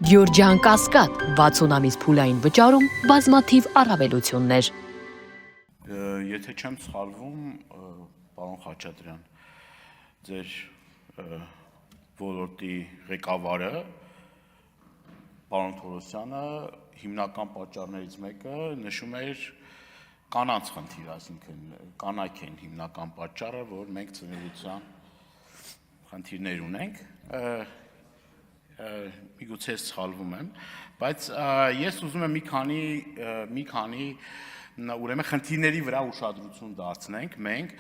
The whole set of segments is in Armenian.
Գյորջյան Կասկադ 60 ամիս փուլային վճարում բազմաթիվ առավելություններ։ Եթե չեմ սխալվում, պարոն Խաչատրյան, ձեր ոլորտի ղեկավարը, պարոն Թորոսյանը, հիմնական պատճառներից մեկը նշում էր կանանց խնդիր, այսինքն կանայք են հիմնական պատճառը, որ մենք ծնելիության խնդիրներ ունենք, միգուցե սխալվում եմ, բայց ես ուզում եմ մի քանի ուրեմն խնդիրների վրա ուշադրություն դարձնենք մենք,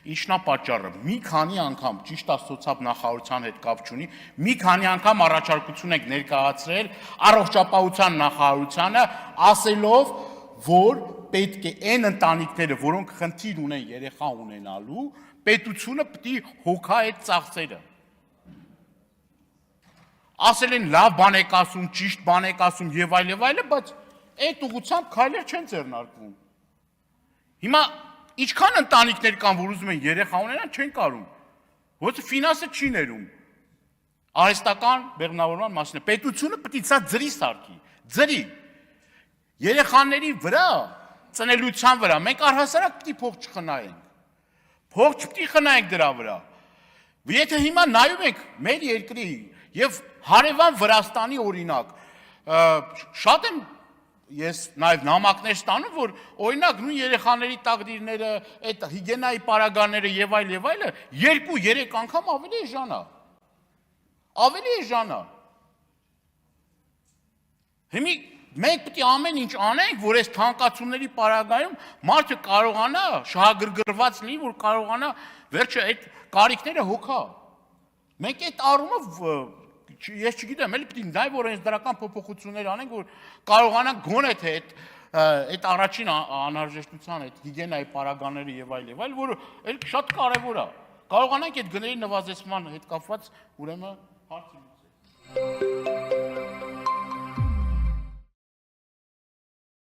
ինչն է պատճառը, մի քանի անգամ, ճիշտ է սոցիալ նախարարության հետ կապ չունի, մի քանի անգամ առաջարկություն ենք ներկայացրել առողջապահության նախարարությանը, ասելով, որ պետք է այն ընտանիքները, որոնք խնդիր ունեն երեխա ունենալու, պետությունը պետք է հոգա այդ ծախսերը։ Ասել են լավ բան եք ասում, ճիշտ բան եք ասում եւ այլ, բայց այդ ուղղությամբ քայլեր չեն ձեռնարկվում։ Հիմա ինչքան ընտանիքներ կան, որ ուզում են երեխա ունենան, չեն կարում։ Ոչ ֆինանսը չի ներում։ Արհեստական բեղմնավորման մասն է։ Պետությունը պետք է սա ձրի սարքի, ձրի։ Երեխաների վրա, ծնելիության վրա մենք առհասարակ պետք է փող չխնայենք։ Փող չպետք է խնայենք դրա վրա։ Եթե հիմա նայում ենք մեր երկրի եւ հարևան Վրաստանի օրինակ, շատ եմ ես նաև նամակներ ստանում, որ օրինակ նույն երեխաների տակդիրները, այդ հիգիենայի պարագաները եւ այլը 2-3 անգամ ավելի էժան է։ Հիմա մենք պետք է ամեն ինչ անենք, որ այս թանկացումների պարագայում մարդը կարողանա շահագրգռված լինի, որ կարողանա վերջը այդ կարիքները հոգա։ Մենք այդ առումով ես չգիտեմ, էլի պետք է նաև օրենսդրական փոփոխություններ անենք, որ կարողանանք գոնե թե այդ առաջին անհրաժեշտության, այդ հիգիենայի պարագաները եւ այլ, որը էլի շատ կարեւոր է։ Կարողանանք այդ գների նվազեցման հետ կապված ուրեմն հարցի